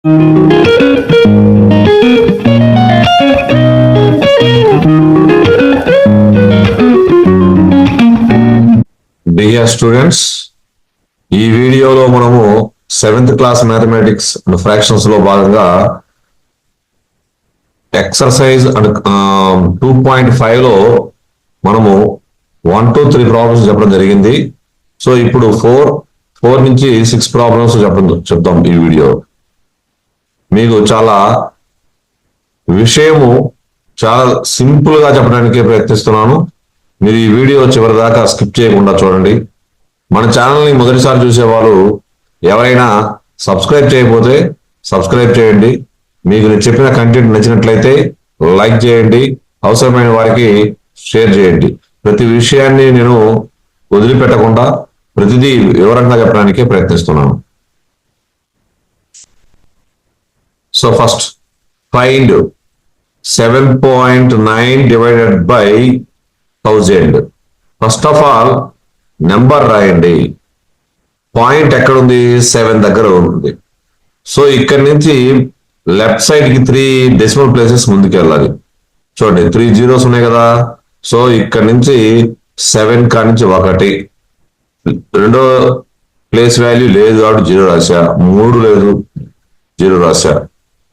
Dear students, ఈ వీడియోలో మనము 7th class mathematics and fractions లో భాగంగా ఎక్సర్సైజ్ అండ్ 2.5 లో మనము 1 to 3 ప్రాబ్లమ్స్ చెప్పడం జరిగింది. సో ఇప్పుడు 4 నుంచి 6 ప్రాబ్లమ్స్ చెప్తాం ఈ వీడియో. మీకు చాలా విషయము చాలా సింపుల్ గా చెప్పడానికి ప్రయత్నిస్తున్నాను. మీరు ఈ వీడియో చివరి దాకా స్కిప్ చేయకుండా చూడండి. మన ఛానల్ని మొదటిసారి చూసేవాళ్ళు ఎవరైనా సబ్స్క్రైబ్ చేయకపోతే సబ్స్క్రైబ్ చేయండి. మీకు నేను చెప్పిన కంటెంట్ నచ్చినట్లయితే లైక్ చేయండి, అవసరమైన వారికి షేర్ చేయండి. ప్రతి విషయాన్ని నేను వదిలిపెట్టకుండా ప్రతిదీ వివరంగా చెప్పడానికి ప్రయత్నిస్తున్నాను. So first find 7.9 divided by 1000. First of all number రాయండి. పాయింట్ ఎక్కడుంది? 7 దగ్గర ఉంది. సో ఇక్కడి నుంచి లెఫ్ట్ సైడ్ కి 3 డెసిమల్ ప్లేసెస్ ముందుకు వెళ్ళాలి. చూడండి 3 zeros ఉన్నాయి కదా. సో ఇక్కడ నుంచి 7 కా నుంచి 1, రెండో ప్లేస్ వాల్యూ లేదు కాబట్టి 0 రాశా, 3 లేదు 0 రాశా.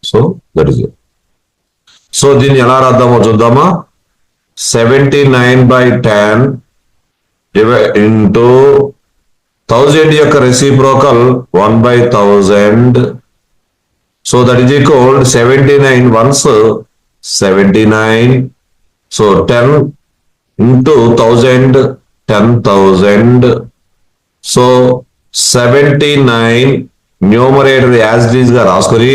So that is. సో దీన్ని ఎలా రాద్దామో చూద్దామా. 79/10 ఇంటూ 1000 యొక్క reciprocal 1/1000. So that is equal 79 ones 79. So 10 into 1000 10,000. So 79 numerator as it is గా రాసుకొని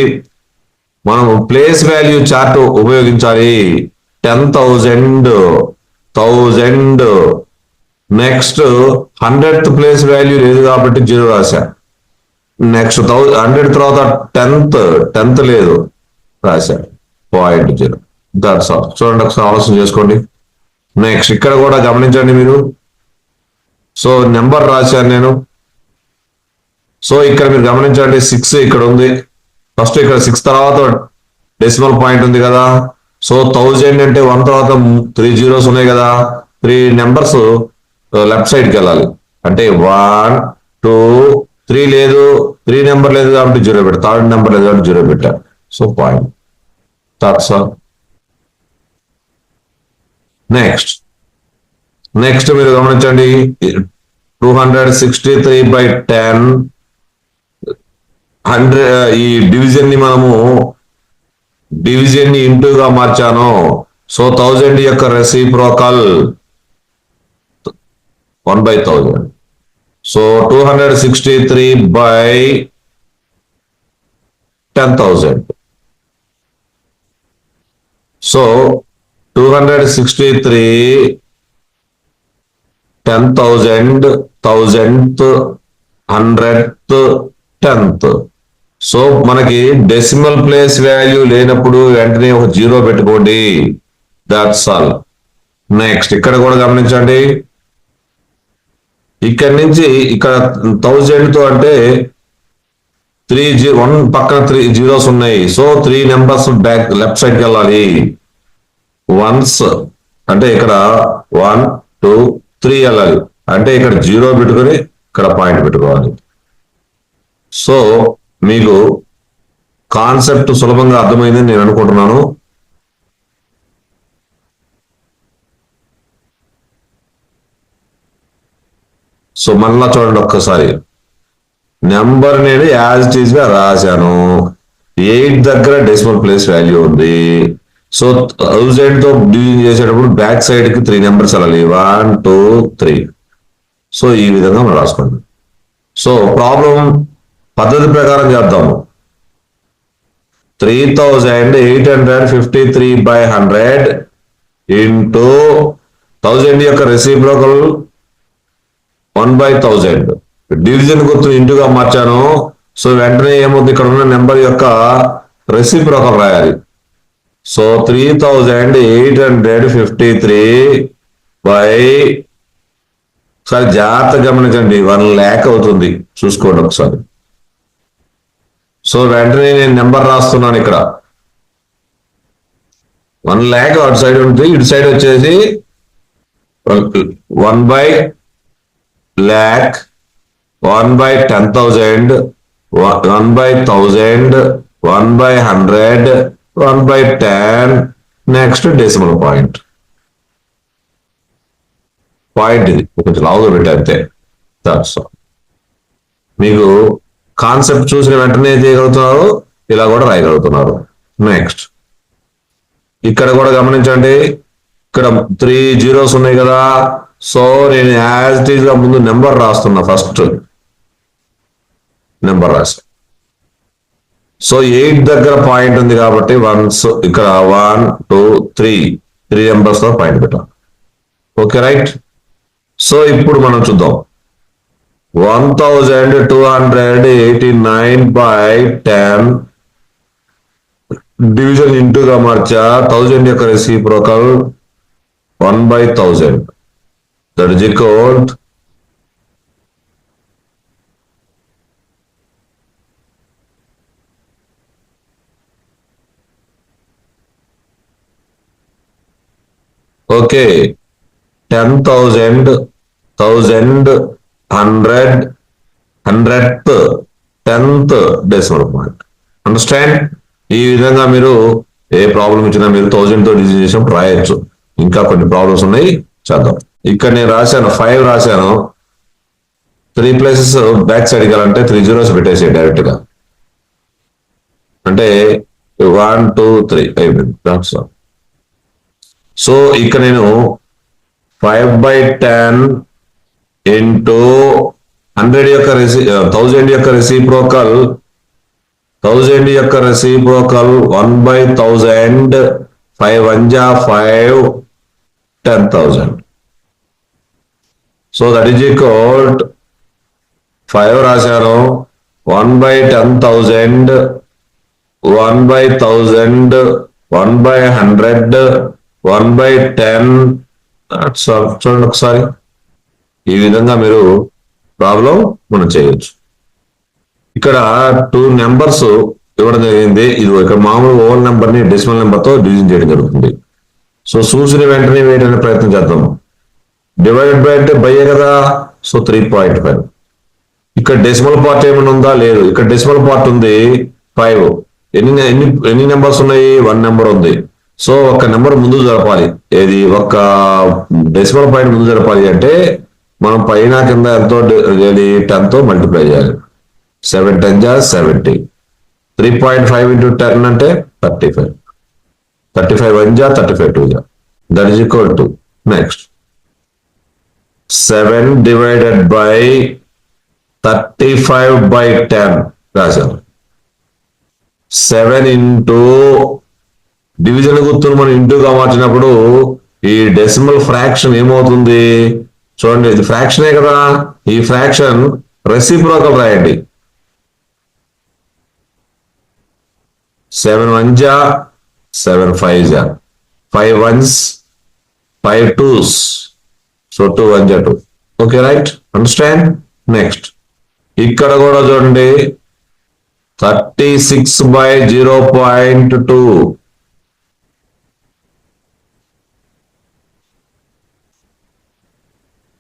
మనం ప్లేస్ వాల్యూ చార్ట్ ఉపయోగించాలి. 10,000 1000. నెక్స్ట్ 100th ప్లేస్ వాల్యూ లేదు కాబట్టి 0 రాశా. నెక్స్ట్ 100 తర్వాత 10th లేదు రాశా, 0.0. That's all. చూడండి ఒకసారి ఆలోచన చేసుకోండి. నెక్స్ట్ ఇక్కడ కూడా గమనించండి మీరు. సో నెంబర్ రాశాను నేను. సో ఇక్కడ మీరు గమనించండి 6 ఇక్కడ ఉంది. ఫస్ట్ ఇక్కడ 6 తర్వాత డెసిమల్ పాయింట్ ఉంది కదా. సో 1000 అంటే 1 తర్వాత 3 zeros ఉన్నాయి కదా. 3 నెంబర్స్ లెఫ్ట్ సైడ్ కి వెళ్ళాలి. అంటే 1 2 3 లేదు, 3 నెంబర్ లేదు కాబట్టి 0 పెట్టా, 3rd నెంబర్ లేదు కాబట్టి 0 పెట్టా. So point. That's all. Next మీరు గమనించండి 263/10. ఈ డివిజన్ ని మనము ఇంటూగా మార్చాను. సో 1000 యొక్క reciprocal 1/1000. So 263/10,000. So 263 10,000 1000th 100th 10th. So మనకి డెసిమల్ ప్లేస్ వాల్యూ లేనప్పుడు వెంటనే ఒక 0 పెట్టుకోండి. That's all. నెక్స్ట్ ఇక్కడ కూడా గమనించండి. ఇక్కడ నుంచి ఇక్కడ 1000తో అంటే 1 పక్కన 3 zeros ఉన్నాయి. సో 3 నెంబర్స్ బ్యాక్ లెఫ్ట్ సైడ్కి వెళ్ళాలి. వన్స్ అంటే ఇక్కడ 1 2 3 వెళ్ళాలి. అంటే ఇక్కడ 0 పెట్టుకొని ఇక్కడ పాయింట్ పెట్టుకోవాలి. సో మీకు కాన్సెప్ట్ సులభంగా అర్థమైందని నేను అనుకుంటున్నాను. సో మళ్ళా చూడండి ఒక్కసారి. నెంబర్ నేను యాజ్ ఇట్ ఈజ్ గా రాశాను. 8 దగ్గర డెసిమల్ ప్లేస్ వాల్యూ ఉంది. సో 1000 తో డివిజన్ చేసేటప్పుడు బ్యాక్ సైడ్ కి 3 నెంబర్స్ వెళ్ళాలి. 1 2 3. సో ఈ విధంగా మనం రాసుకోండి. సో ప్రాబ్లం పద్ధతి ప్రకారం చేద్దాము. 3853/100 ఇంటూ 1000 యొక్క రెసిప్రోకల్ 1/1000. డివిజన్ గుర్తును ఇంటూగా మార్చాను. సో వెంటనే ఏమవుతుంది, ఇక్కడ ఉన్న నెంబర్ యొక్క రెసిప్రోకల్ రాయాలి. సో 3853 ఒకసారి జాగ్రత్తగా గమనించండి. 1 lakh అవుతుంది. చూసుకోండి ఒకసారి. సో వెంటనే నేను నెంబర్ రాస్తున్నాను ఇక్కడ 1 lakh అటు సైడ్ ఉంటుంది, ఇటు సైడ్ వచ్చేసి 1/lakh, 1/10,000, 1/1000, 1/100, 1/10, నెక్స్ట్ డెసిమల్ పాయింట్. ఇది కొంచెం లావుగా పెట్టి అంతే. మీకు కాన్సెప్ట్ చూసిన వెంటనే చేయగలుగుతున్నారు, ఇలా కూడా రాయగలుగుతున్నారు. నెక్స్ట్ ఇక్కడ కూడా గమనించండి, ఇక్కడ 3 zeros ఉన్నాయి కదా. సో నేను యాజ్ ఇట్ ఈజ్ గా ముందు నెంబర్ రాస్తున్నా. ఫస్ట్ నెంబర్ రాసా. సో 8 దగ్గర పాయింట్ ఉంది కాబట్టి ఇక్కడ 1 2 3 నెంబర్స్ తో పాయింట్ పెట్టాం. Okay right. సో ఇప్పుడు మనం చూద్దాం. 1289/10 డివిజన్ ఇంటూగా మార్చా. 1000 యొక్క reciprocal 1/1000. That is equal okay 10,000, 1000, 100, 100th, 10th decimal point. Understand? ఈ విధంగా మీరు ఏ ప్రాబ్లం ఇచ్చినా మీరు 1000 తో డివిజన్ చేసినప్పుడు రాయొచ్చు. ఇంకా కొన్ని ప్రాబ్లమ్స్ ఉన్నాయి, చేద్దాం. ఇక్కడ నేను రాశాను 5 రాశాను. 3 places బ్యాక్ సైడ్ వెళ్ళాలంటే 3 zeros పెట్టేసి డైరెక్ట్ గా, అంటే 1 2 3 అయిపోయింది. సో ఇక్కడ నేను 5/10 ఇంటూ 1000 యొక్క reciprocal 1/1000. 5 1 5, 10,000. So that is equal 5 రాశాను. 1/10,000, 1/1000, 1/100, 1/10. చూడండి ఒకసారి, ఈ విధంగా మీరు ప్రాబ్లం మనం చేయొచ్చు. ఇక్కడ 2 నెంబర్స్ ఇవ్వడం జరిగింది. ఇది ఇక్కడ మామూలు ఓవల్ నెంబర్ ని డెసిమల్ నెంబర్ తో డివిజన్ చేయడం జరుగుతుంది. సో చూసిన వెంటనే వేయడానికి ప్రయత్నం చేద్దాం. డివైడెడ్ బై అంటే బయ్యే కదా. సో 3.5. ఇక్కడ డెసిమల్ పార్ట్ ఏమైనా ఉందా? లేదు. ఇక్కడ డెసిమల్ పార్ట్ ఉంది 5. ఎన్ని నెంబర్స్ ఉన్నాయి? 1 నెంబర్ ఉంది. సో ఒక నెంబర్ ముందు జరపాలి. ఏది? ఒక డెసిమల్ పాయింట్ ముందు జరపాలి అంటే మనం పైన కింద ఎంతో 10 తో మల్టిప్లై చేయాలి. 7 10 70. 3.5 into 10 అంటే 35. 35 1 35 2. That is equal to next 7 divided by 35/10 రాశాను. 7 into డివిజన్ గుర్తును మనం ఇంటూగా మార్చినప్పుడు ఈ డెసిమల్ ఫ్రాక్షన్ ఏమవుతుంది? చూడండి, ఇది ఫ్రాక్షనే కదా. ఈ ఫ్రాక్షన్ రెసిప్రోకల్ రాయండి. 7 1 7 5 5 1s 5 2s. So 2 1 2. Okay right. Understand? Next ఇక్కడ కూడా చూడండి 36/0.2.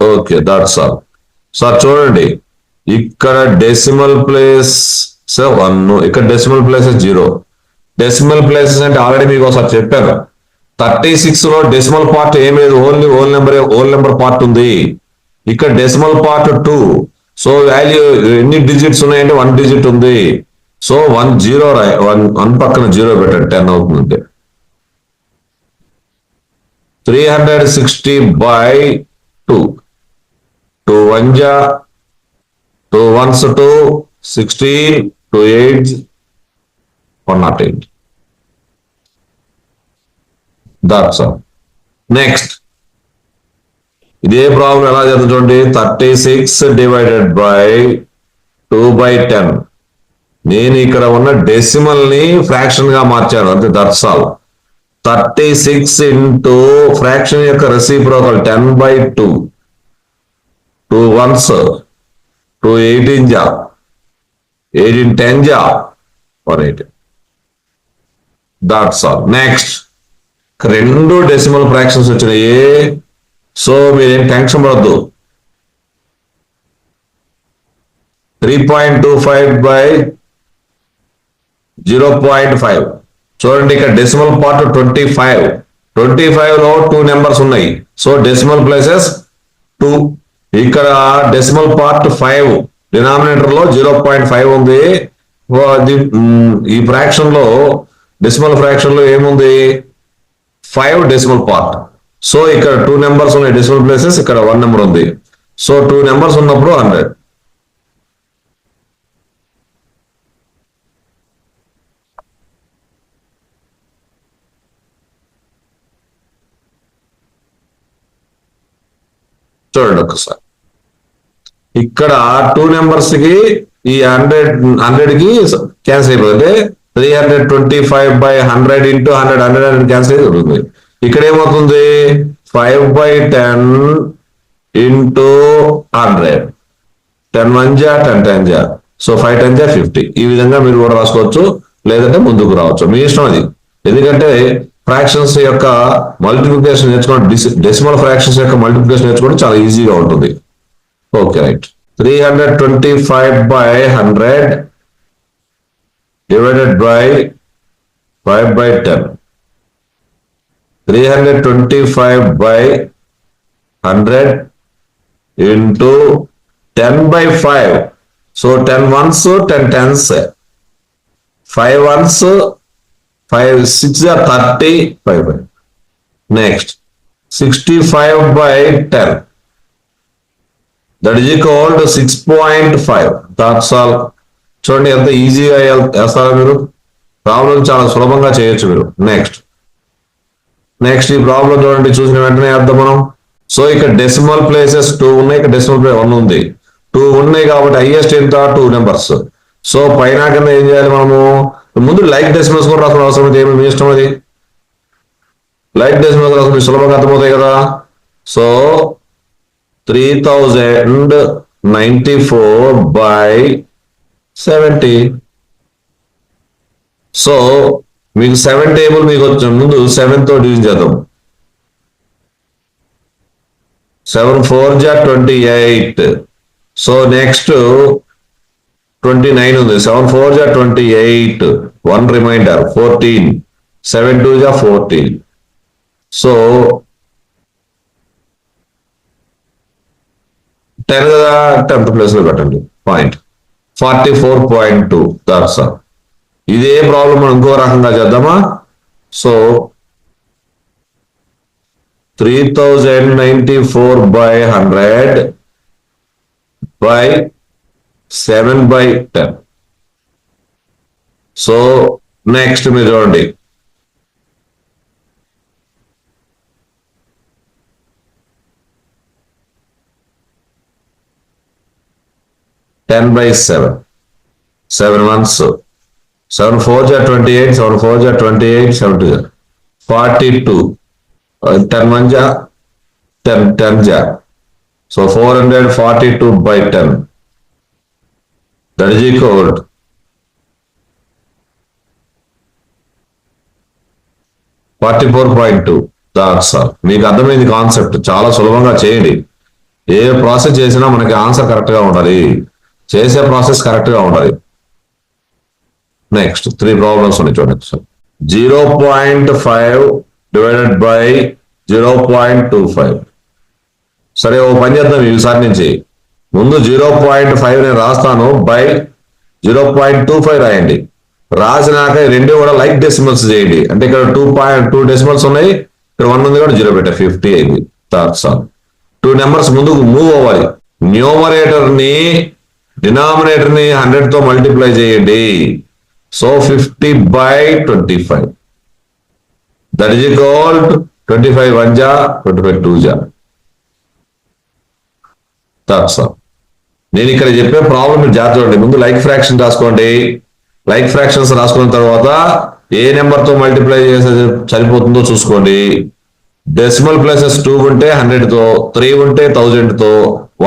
Okay, that's all. సార్ చూడండి, ఇక్కడ డెసిమల్ ప్లేస్ 1, ఇక్కడ డెసిమల్ ప్లేస్ 0. డెసిమల్ ప్లేసెస్ అంటే ఆల్రెడీ మీకు ఒకసారి చెప్పాను. 36 లో డెసిమల్ పార్ట్ ఏం లేదు, ఓన్లీ ఓల్ నెంబర్ పార్ట్ ఉంది. ఇక్కడ డెసిమల్ పార్ట్ 2. సో వాల్యూ ఎన్ని డిజిట్స్ ఉన్నాయంటే 1 డిజిట్ ఉంది. సో 1 0 1 పక్కన 0 పెట్టండి, 10 అవుతుంది. 360/2. 2 1 2 1s 2 16, 2 8 108. That's all. Next, ఇదే ప్రాబ్లం ఎలా చేద్దాం చూడండి. 36 divided by 2/10. నేను ఇక్కడ ఉన్న డెసిమల్ ని ఫ్రాక్షన్ గా మార్చాను అంతే. That's all. 36 into ఫ్రాక్షన్ యొక్క reciprocal 10/2. 2 1s 2 18 18 10 180. That's all. Next 2 decimal fractions వచ్చినాయి. సో మీరేం టెన్షన్ పడద్దు. 3.25 by 0.5. చూడండి ఇక్కడ డెసిమల్ పార్ట్ 25. 25 లో 2 నెంబర్స్ ఉన్నాయి. So decimal places 2. ఇక్కడ డెసిమల్ పార్ట్ 5. డినామినేటర్ లో 0.5 ఉంది. ఈ ఫ్రాక్షన్ లో డెసిమల్ ఫ్రాక్షన్ లో ఏముంది? 5 డెసిమల్ పార్ట్. సో ఇక్కడ 2 నెంబర్స్ ఉన్నాయి డెసిమల్ ప్లేసెస్, ఇక్కడ 1 నెంబర్ ఉంది. సో 2 నెంబర్స్ ఉన్నప్పుడు 100. చూడండి ఒకసారి ఇక్కడ 2 నెంబర్స్ కి ఈ 100 కి క్యాన్సిల్ అయిపోతుంది. 325 by 100 into 100 క్యాన్సిల్ అయిపోతుంది. ఇక్కడ ఏమవుతుంది? 5/10 into 100. 10 1 జా 10 10 జా. సో 5 10 జా 50. ఈ విధంగా మీరు కూడా రాసుకోవచ్చు, లేదంటే ముందుకు రావచ్చు, మీ ఇష్టం అది. ఎందుకంటే ఫ్రాక్షన్స్ యొక్క మల్టిప్లికేషన్ నేర్చుకోవడం, డెసిమల్ ఫ్రాక్షన్స్ యొక్క మల్టిప్లికేషన్ నేర్చుకోవడం చాలా ఈజీగా ఉంటుంది. Okay right. 325 by 100 divided by 5/10. 325 by 100 into 10/5. So 10 ones, 10 tens. 5 ones, 5 6 are 35. Next 65/10. That is equal to 6.5. That's all. చూడండి ఎంత ఈజీగా వేస్తారో మీరు. ప్రాబ్లం చాలా సులభంగా చేయొచ్చు మీరు. నెక్స్ట్ ఈ ప్రాబ్లం చూడండి, చూసిన వెంటనే వేద్దాం మనం. సో ఇక్కడ డెసిమల్ ప్లేసెస్ 2 ఉన్నాయి, ఇక్కడ డెసిమల్ ప్లేస్ 1 ఉంది. 2 ఉన్నాయి కాబట్టి హైయెస్ట్ ఎంత? 2 నెంబర్స్. సో పైన కింద ఏం చేయాలి మనము? ముందు లైక్ డెసిమల్స్ కూడా రాసిన అవసరం అయితే ఏమి, మీ ఇష్టం అది. లైక్ డెసిమల్స్ రాసిన మీకు సులభంగా అర్థమవుతాయి కదా. So 3094 by 70. సో మీకు 7 టేబుల్ మీకు వచ్చిన ముందు 7 తో డివిజన్ చేద్దాం. 7 4 జా 28. సో నెక్స్ట్ 29 ఉంది. 7 4 జా 28. 1 రిమైండర్ 14. 7 2 జా 14. సో 10 కదా, 10th ప్లేస్ లో పెట్టండి పాయింట్. 44.2. That's all. ఇదే ప్రాబ్లం మనం ఇంకో రకంగా చేద్దామా? So 3094 by 100 by 7/10. So next మీరు చూడండి, 10/7. 7 ones. 7 4 jaa 28. 7 4 jaa 28. 7 2 jaa 42. 10 1 jaa 10 10 jaa. So 442/10. That is equal to 44.2. That's all. మీకు అర్థమైంది కాన్సెప్ట్. చాలా సులభంగా చేయండి. ఏ ప్రాసెస్ చేసినా మనకి ఆన్సర్ కరెక్ట్ గా ఉండాలి, చేసే ప్రాసెస్ కరెక్ట్ గా ఉండాలి. నెక్స్ట్ 3 ప్రాబ్లమ్స్ ఉన్నాయి చూడండి. 0.5 divided by 0.25. సరే ఓ పని చేద్దాం ఈసారి నుంచి. ముందు 0.5 నేను రాస్తాను, బై 0.25 రాయండి. రాసినాక 2 కూడా లైక్ డెసిమల్స్ చేయండి. అంటే ఇక్కడ 2 డెసిమల్స్ ఉన్నాయి, ఇక్కడ 1 ఉంది కూడా 0 పెట్టా, 50 అయింది. That's all. 2 నెంబర్స్ ముందుకు మూవ్ అవ్వాలి. న్యూమరేటర్ ని డినామినేటర్ ని 100 తో మల్టిప్లై చేయండి. So 50/25. That is equal to 25 1 జా 25 2 జా. That's all. నేను ఇక్కడ చెప్పే ప్రాబ్లం మీరు జాగ్రత్త చూడండి. ముందు లైక్ ఫ్రాక్షన్ రాసుకోండి. లైక్ ఫ్రాక్షన్స్ రాసుకున్న తర్వాత ఏ నెంబర్ తో మల్టిప్లై చేస్తే సరిపోతుందో చూసుకోండి. డెసిమల్ ప్లేసెస్ 2 ఉంటే 100 తో, 3 ఉంటే 1000 తో,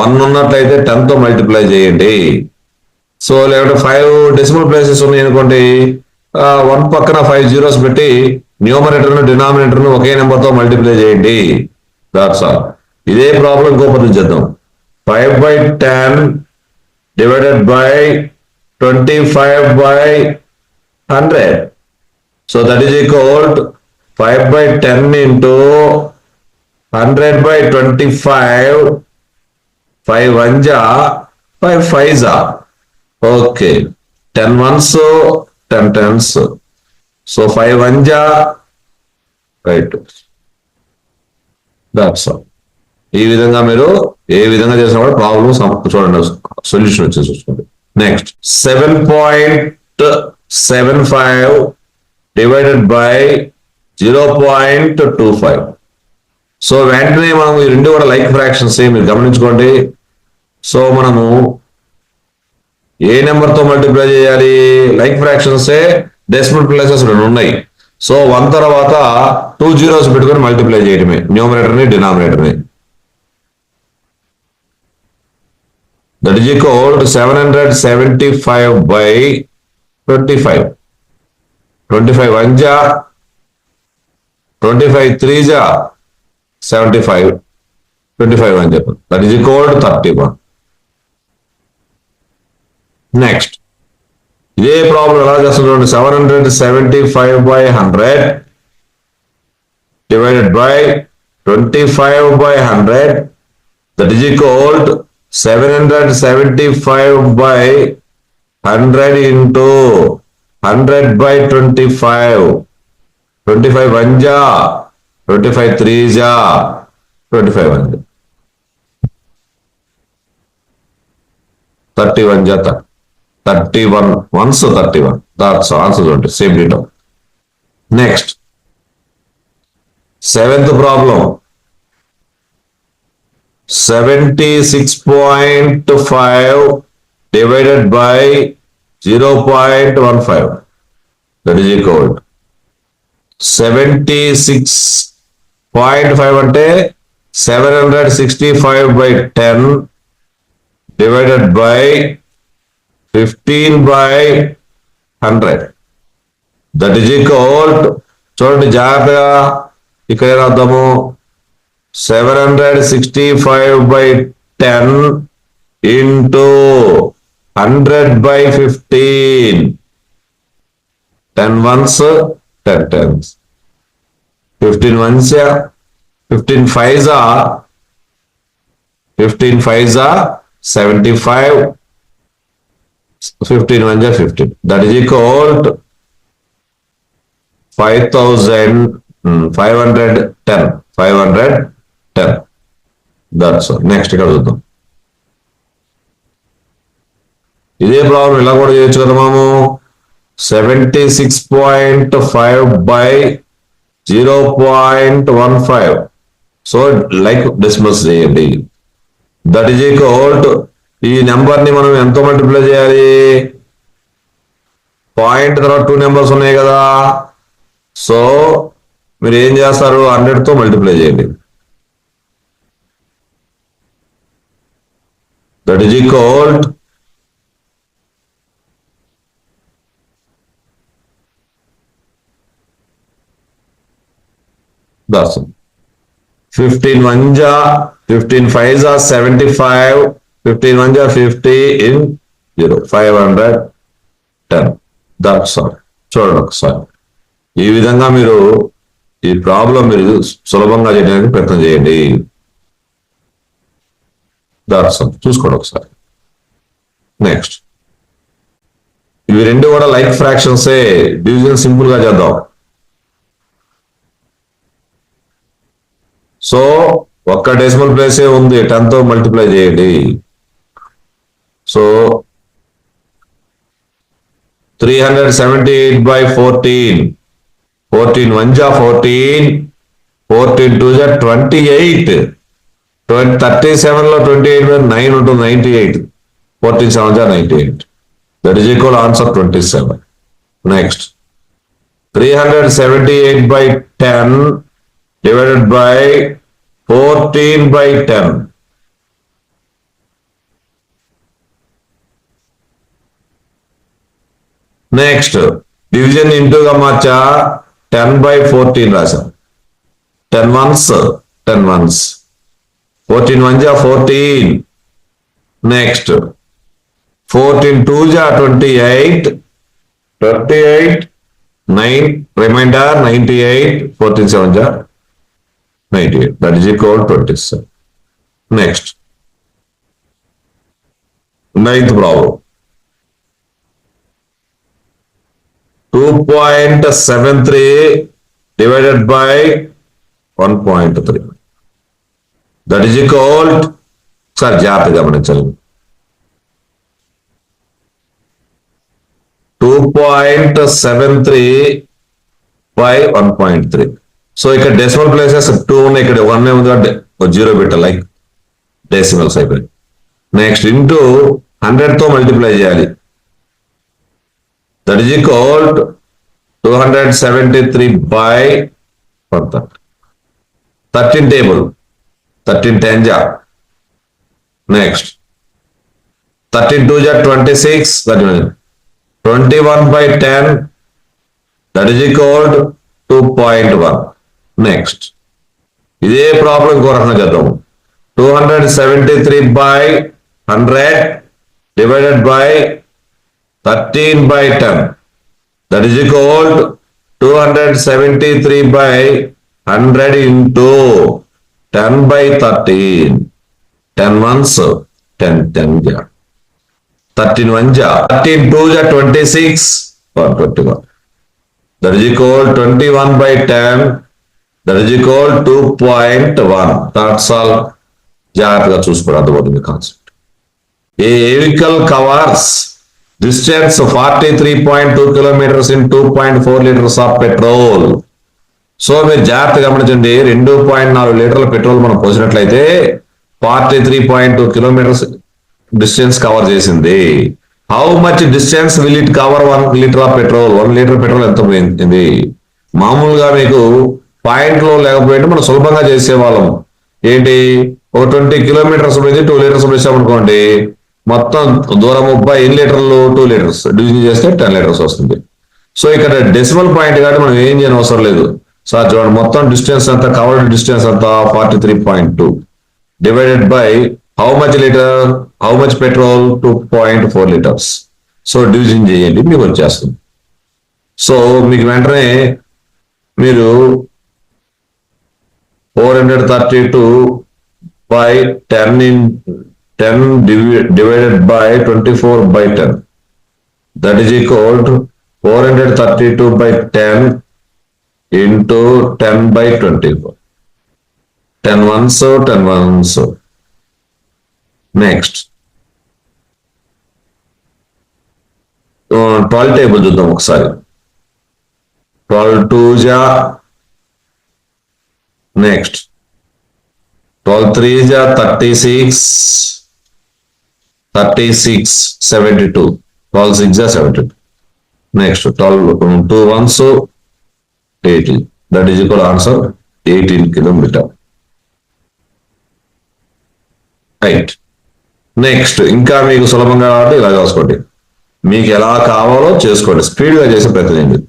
1 ఉన్నట్లయితే 10 తో మల్టిప్లై చేయండి. సో లేకపోతే 5 డెసిమల్ ప్లేసెస్ ఉన్నాయి అనుకోండి, 1 పక్కన 5 జీరోస్ పెట్టి న్యూమరేటర్ డినామినేటర్ ఒకే నెంబర్ తో మల్టిప్లై చేయండి. That's all. ఇదే ప్రాబ్లం ఇంకో పద్ధతి చేద్దాం. 5/10 divided by 25/100. So that is equal to 5/10 into 100/25. 5 ones are 5 fives are. Okay. 10 ones, 10 tens. So 5 ones are right. That's all. ఈ విధంగా మీరు ఏ విధంగా చేసినా కూడా ప్రాబ్లం చూడండి, సొల్యూషన్ వచ్చేసి చూసుకోండి. Next 7.75 divided by 0.25. సో వెంటనే మనం ఈ రెండు కూడా లైక్ ఫ్రాక్షన్స్ మీరు గమనించుకోండి. సో మనము ఏ నెంబర్ తో మల్టిప్లై చేయాలి? లైక్ ఫ్రాక్షన్స్ డెసిమల్ ప్లేసెస్ రెండు ఉన్నాయి. సో 1 తర్వాత 2 జీరోస్ పెట్టుకొని మల్టిప్లై చేయడమే, న్యూమరేటర్ ని డినామినేటర్ ని. That is equal to 775/25. 25 ones are 25 threes are 75. 25 ones are. That is equal to 31. Next. ఇదే ప్రాబ్లం ఎలా చేస్తుంది? 775/100 divided by 25/100. That is equal to 775/100 into 100/25. 25 ones are 25 threes are 25 ones. 31 jata. 31 ones, 31. That's answer. Same data. Next. 7th problem. 76.5 divided by 0.15. That is equal to 76.5 అంటే 765/10 divided by 15/100. That is equal to, చూడండి జాగ్రత్తగా ఇక్కడ రాద్దాము. 765/10 into 100/15. 10 ones, 10 tens. 15 ones, 15 fives are 75. 15 ones are 15. That is equal to 5,510. 510. That's all. Next ఇక్కడ చూద్దాం. ఇదే problem ఇలా కూడా చేయొచ్చు కదా మనము. 76.5/0.15. సో లైక్ డిస్మిస్ చేయండి. దట్ ఈజ్ ఈక్వల్ టు, ఈ నెంబర్ ని మనం ఎంతో మల్టిప్లై చేయాలి? పాయింట్ తర్వాత 2 నెంబర్స్ ఉన్నాయి కదా. సో మీరు ఏం చేస్తారు? 100 తో మల్టిప్లై చేయండి. That is equal to 15 ones are 15 fives are 75. 15 ones are 50 in 0. 510. That's all. చూడండి ఒకసారి. ఈ విధంగా మీరు ఈ ప్రాబ్లం మీరు సులభంగా చేయడానికి ప్రయత్నం చేయండి. That's all. చూసుకోండి ఒకసారి. నెక్స్ట్. ఇవి రెండు కూడా లైక్ ఫ్రాక్షన్సే. డివిజన్ సింపుల్ గా చేద్దాం. సో ఒక్క డెసిమల్ ప్లేసే ఉంది, 10 తో మల్టిప్లై చేయండి. So 378/14. 14 ones are 14. 14 twos are 28. 37 లో 28 9 ఉంటుంది, 98. 14 sevens are 98. That is equal answer 27. Next. 378/10 divided by 14/10. Next division ఇంటూగా మార్చా 10/14 రాశాం. 10 ones 10 ones, 14 ones 14. Next 14 twos 28, 9 remainder 98, 14 sevens 98. That is equal 27. Next, 9th problem. 2.73 divided by 1.3. That is equal, sir జాగ్రత్తగా గమనించాలి, 2.73 by 1.3. So ఇక్కడ decimal places 2 ఉన్నాయి, ఇక్కడ 1 ఉంది అంటే 0 పెట్టాలి, డెసిమల్స్ అయిపోయి. నెక్స్ట్ ఇంటూ 100 తో మల్టిప్లై చేయాలి. That is equal 273 by 13 table, 13 10 ja. Next 13 2 ja 26, 21 by 10, that is equal to 2.1. Next ఇదే ప్రాబ్లం ఇంకో రకంగా చేద్దాము. 273 by 100 divided by 13 by 10, that is equal to 273 by 100 into 10 by 13. 10 ones 10 10 ja, 13 ones ja, 13 2s 26 or 21. That is equal 21 by 10. That is equal to 2.1. That's all. జాగ్రత్తగా చూసుకోవడం అర్థమవుతుంది concept. A vehicle covers distance 43.2 kilometers in 2.4 liters of petrol. So మీరు జాగ్రత్తగా గమనించండి, 2.4 లీటర్ల petrol మనం పోసినట్లయితే 43.2 kilometers distance cover చేసింది. How much distance will it cover 1 liter of petrol? 1 liter petrol ఎంత పోయింది? మామూలుగా మీకు పాయింట్ లో లేకపోయింటే మనం సులభంగా చేసేవాళ్ళం. ఏంటి, ఒక 20 kilometers పోయింది, 2 liters వేసామనుకోండి, మొత్తం దూరం 30, ఎన్ని లీటర్లు? 2 liters. డివిజన్ చేస్తే 10 liters వస్తుంది. సో ఇక్కడ డెసిమల్ పాయింట్ కాబట్టి మనం ఏం చేయని అవసరం లేదు. సార్ చూడండి, మొత్తం డిస్టెన్స్ అంతా, కవర్డ్ డిస్టెన్స్ అంతా 43.2 divided by how much litre, how much petrol? 2.4 liters. So division చేయండి, మీకు వచ్చేస్తుంది. సో మీకు వెంటనే మీరు 432 by 10 divided by 24 by 10. That is equal to 432 by 10 into 10 by 24. 10 ones 10 ones. Next 12 table చూద్దాం ఒకసారి. 12 2s ja. Next 12 3s ja 36, 72. 12 6s ja 72. Next 12 2 ones 18. That is equal answer 18 kilometer. Right. Next ఇంకా మీకు సులభంగా కాబట్టి ఇలా చేసుకోండి, మీకు ఎలా కావాలో చేసుకోండి, స్పీడ్గా చేసే ప్రయత్నం చేయండి.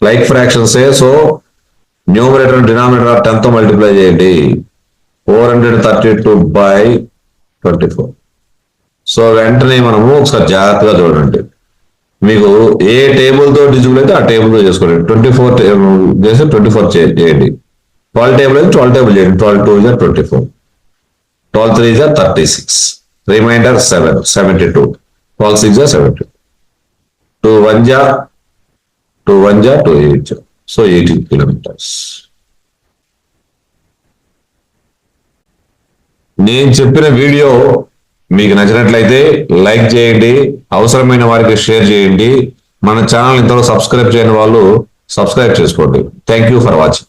Like fractions, so numerator denominator 10 తో మల్టిప్లై చేయండి. 432 by 24. సో వెంటనే మనము ఒకసారి జాగ్రత్తగా చూడండి, మీకు ఏ టేబుల్ తో డిజిబుల్ అయితే ఆ టేబుల్ తో చేసుకోండి. 24 చేసి 24 చేయండి. 12 టేబుల్ అయితే 12 టేబుల్ చేయండి. 12 2s 24, 12 3s 36, reminder 7 72, 12 6s 72, 2 1s 2 8. So 18 kilometers. నేను చెప్పిన వీడియో మీకు నచ్చినట్లయితే లైక్ చేయండి, అవసరమైన వారికి షేర్ చేయండి. మన ఛానల్ ఇంతలో సబ్స్క్రైబ్ చేయని వాళ్ళు సబ్స్క్రైబ్ చేసుకోండి. Thank you for watching.